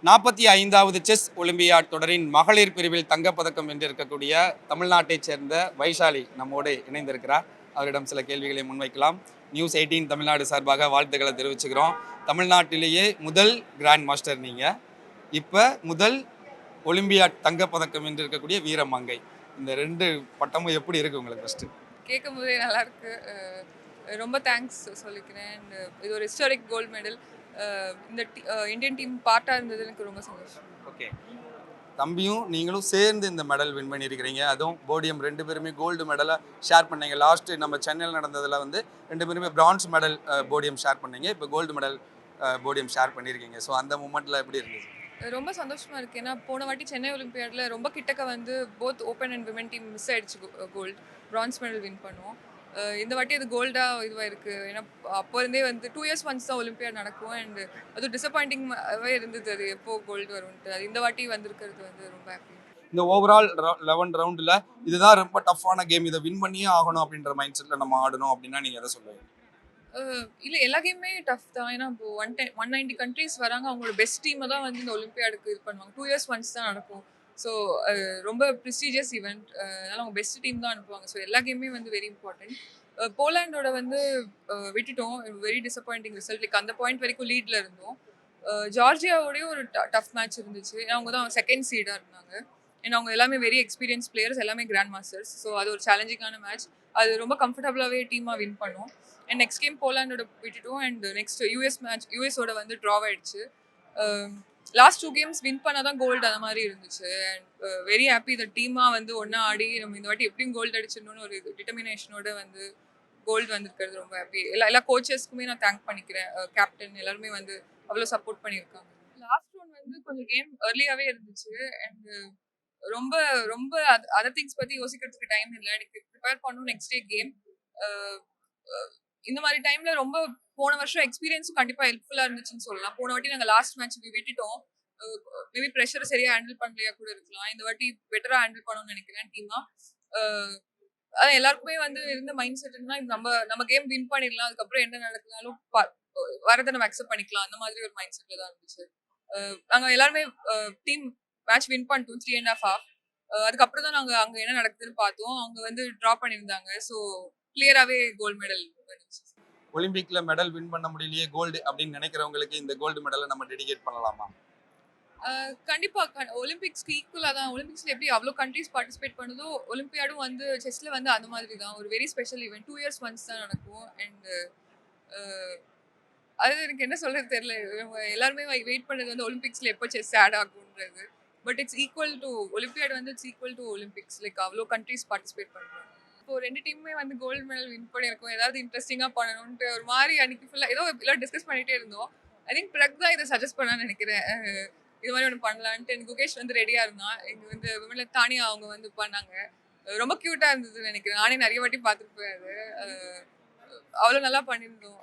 45வது chess olympiad தொடரின் மகளிர் பிரிவில் தங்கப்பதக்கம் வென்றிருக்கக்கூடிய தமிழ்நாட்டைச் சேர்ந்த வைஷாலி நம்மோடு இணைந்திருக்கிறார். அவரிடம் சில கேள்விகளை முன்வைக்கலாம். நியூஸ் 18 தமிழ்நாடு சார்பாக வாழ்த்துக்களை தெரிவிச்சுக்கிறோம். தமிழ்நாட்டிலேயே முதல் கிராண்ட் மாஸ்டர் நீங்கள், இப்போ முதல் ஒலிம்பியாட் தங்கப்பதக்கம் வென்றிருக்கக்கூடிய வீரமங்கை. இந்த 2 பட்டமும் எப்படி இருக்குது உங்களுக்கு? ஃபஸ்ட்டு கேட்கும் போதே நல்லா இருக்கு. ரொம்ப தேங்க்ஸ் சொல்லிக்கிறேன். இது ஒரு ஹிஸ்டாரிக் கோல்டு மெடல். இந்த இந்தியன் டீம் பார்ட்டாக இருந்தது எனக்கு ரொம்ப சந்தோஷம். ஓகே, தம்பியும் நீங்களும் சேர்ந்து இந்த மெடல் வின் பண்ணியிருக்கிறீங்க. அதுவும் போடியம் 2 பேருமே கோல்டு மெடலை ஷேர் பண்ணீங்க. லாஸ்ட்டு நம்ம சென்னையில் நடந்ததில் 2 பேருமே பிரான்ஸ் மெடல் போடியம் ஷேர் பண்ணீங்க. இப்போ கோல்டு மெடல் போடியம் ஷேர் பண்ணியிருக்கீங்க. ஸோ அந்த மூமெண்ட்டில் எப்படி இருந்துச்சு? ரொம்ப சந்தோஷமா இருக்கு. ஏன்னா போன வாட்டி சென்னை ஒலிம்பியாடில் ரொம்ப கிட்டக்க both open and women team miss ஆயிடுச்சு கோல்டு. பிரான்ஸ் மெடல் வின் பண்ணுவோம். இந்த வாட்டி அது கோல்டாக இதுவாக இருக்குது. ஏன்னா அப்போ இருந்தே 2 இயர்ஸ் ஒன்ஸ் தான் ஒலிம்பியாட் நடக்கும். அண்ட் அது டிசப்பாயிண்டிங்காகவே இருந்தது அது எப்போ கோல்டு வரும்ன்ட்டு. அது இந்த வாட்டி வந்திருக்கிறது ரொம்ப ஹாப்பி. இந்த ஓவரால் 11 ரவுண்டில் இதுதான் ரொம்ப டஃப்பான கேம், இதை வின் பண்ணியே ஆகணும் அப்படின்ற மைண்ட் செட்டில் நம்ம ஆடணும் அப்படின்னா நீங்கள் எதை சொல்லுவீங்க? இல்லை, எல்லா கேமுமே டஃப் தான். ஏன்னா இப்போ 190 கண்ட்ரீஸ் வராங்க. அவங்களோட பெஸ்ட் டீமை தான் இந்த ஒலிம்பியாடுக்கு இது பண்ணுவாங்க. 2 இயர்ஸ் ஒன்ஸ் தான் நடக்கும். ஸோ ரொம்ப ப்ரெஸ்டீஜியஸ் ஈவெண்ட். அதனால் அவங்க பெஸ்ட் டீம் தான் அனுப்புவாங்க. ஸோ எல்லா கேமுமே வெரி இம்பார்ட்டன்ட். போலாண்டோட விட்டுட்டோம். Very disappointing result. லைக் அந்த பாயிண்ட் வரைக்கும் லீடில் இருந்தோம். ஜார்ஜியாவோடய ஒரு டஃப் மேட்ச் இருந்துச்சு. அவங்க தான் செகண்ட் சீடாக இருந்தாங்க. ஏன்னா அவங்க எல்லாமே வெரி எக்ஸ்பீரியன்ஸ் பிளேயர்ஸ், எல்லாமே கிராண்ட் மாஸ்டர்ஸ். ஸோ அது ஒரு சேலஞ்சிங்கான மேட்ச். அது ரொம்ப கம்ஃபர்டபுளாகவே டீமாக வின் பண்ணோம். அண்ட் நெக்ஸ்ட் கேம் போலாண்டோட விட்டுட்டோம். அண்ட் நெக்ஸ்ட் யூஎஸ் மேட்ச் யூஎஸோட ட்ராவ் ஆயிடுச்சு. லாஸ்ட் 2 கேம்ஸ் வின் பண்ணால் தான் கோல்டு அந்த மாதிரி இருந்துச்சு. அண்ட் வெரி ஹாப்பி இந்த டீமாக ஒன்றா ஆடி நம்ம இந்த வாட்டி எப்படியும் கோல்டு அடிச்சிடணும்னு ஒரு டிட்டர்மினேஷனோட கோல்டு வந்திருக்கிறது ரொம்ப ஹாப்பி. எல்லா கோச்சஸ்க்குமே நான் தேங்க் பண்ணிக்கிறேன். கேப்டன் எல்லாருமே அவ்வளோ சப்போர்ட் பண்ணியிருக்காங்க. லாஸ்ட் ரவுண்ட் கொஞ்சம் கேம் ஏர்லியாகவே இருந்துச்சு. அண்ட் ரொம்ப ரொம்ப அதர் திங்ஸ் பற்றி யோசிக்கிறதுக்கு டைம் இல்லை. எனக்கு ப்ரிப்பேர் பண்ணணும் நெக்ஸ்ட் டே கேம். இந்த மாதிரி டைம்ல ரொம்ப போன வருஷம் எக்ஸ்பீரியன்ஸும் கண்டிப்பாக ஹெல்ப்ஃபுல்லாக இருந்துச்சுன்னு சொல்லலாம். போன வாட்டி நாங்கள் லாஸ்ட் மேட்ச் விட்டுட்டோம். மேபி ப்ரெஷரை சரியாக ஹேண்டில் பண்ணலையா கூட இருக்கலாம். இந்த வாட்டி பெட்டராக ஹேண்டில் பண்ணணும்னு நினைக்கிறேன் டீமாக. அதான் எல்லாருக்குமே இருந்த மைண்ட் செட்னா நம்ம கேம் வின் பண்ணிடலாம், அதுக்கப்புறம் என்ன நடக்குனாலும் வரதை நம்ம அக்செப்ட் பண்ணிக்கலாம், அந்த மாதிரி ஒரு மைண்ட் செட்டில் தான் இருந்துச்சு. நாங்கள் எல்லாருமே டீம் மேட்ச் வின் பண்ணிட்டோம் 3.5 half. அதுக்கப்புறம் தான் நாங்கள் அங்கே என்ன நடக்குதுன்னு பார்த்தோம். அவங்க ட்ரா பண்ணியிருந்தாங்க. ஸோ கிளியராகவே கோல்டு மெடல் வந்துச்சு. ஒலிம்பிக்ல மெடல் வின் பண்ண முடியலையே கோல்டு அப்படின்னு நினைக்கிறவங்களுக்கு இந்த கோல்டு மெடலை நம்ம டெடிகேட் பண்ணலாமா? கண்டிப்பா ஒலிம்பிக்ஸ்க்கு ஈக்குவலாக தான். ஒலிம்பிக்ஸ்ல எப்படி அவ்வளோ கண்ட்ரீஸ் பார்ட்டிசிபேட் பண்ணுதோ, ஒலிம்பியாடும் செஸ்ல அந்த மாதிரி தான். ஒரு very special event. 2 years once தான் நடக்கும். அண்ட் அது எனக்கு என்ன சொல்றது தெரியல. எல்லாருமே வெயிட் பண்ணது ஒலிம்பிக்ஸ்ல எப்போ செஸ் ஆட் ஆகுன்றது. But it's equal to Olympiad. It's equal to Olympics. Like அவ்வளோ கண்ட்ரீஸ் பார்ட்டிசிபேட் பண்ணுறாங்க. இப்போ 2 டீமுமே கோல்டு மெடல் வின் பண்ணியிருக்கோம். ஏதாவது இன்ட்ரெஸ்டிங்காக பண்ணணும்ட்டு ஒரு மாதிரி அன்னைக்கு ஃபுல்லாக ஏதோ எல்லாம் டிஸ்கஸ் பண்ணிகிட்டே இருந்தோம். ஐ திங்க் பிரக் தான் இதை சஜஸ்ட் பண்ணான்னு நினைக்கிறேன். இது மாதிரி ஒன்று பண்ணலான்ட்டு. எனக்கு குகேஷ் ரெடியாக இருந்தான். எங்கள் விமனில் தானியா அவங்க பண்ணாங்க. ரொம்ப க்யூட்டாக இருந்ததுன்னு நினைக்கிறேன். நானே நிறைய வாட்டி பார்த்துட்டு போயாது. அவ்வளோ நல்லா பண்ணியிருந்தோம்.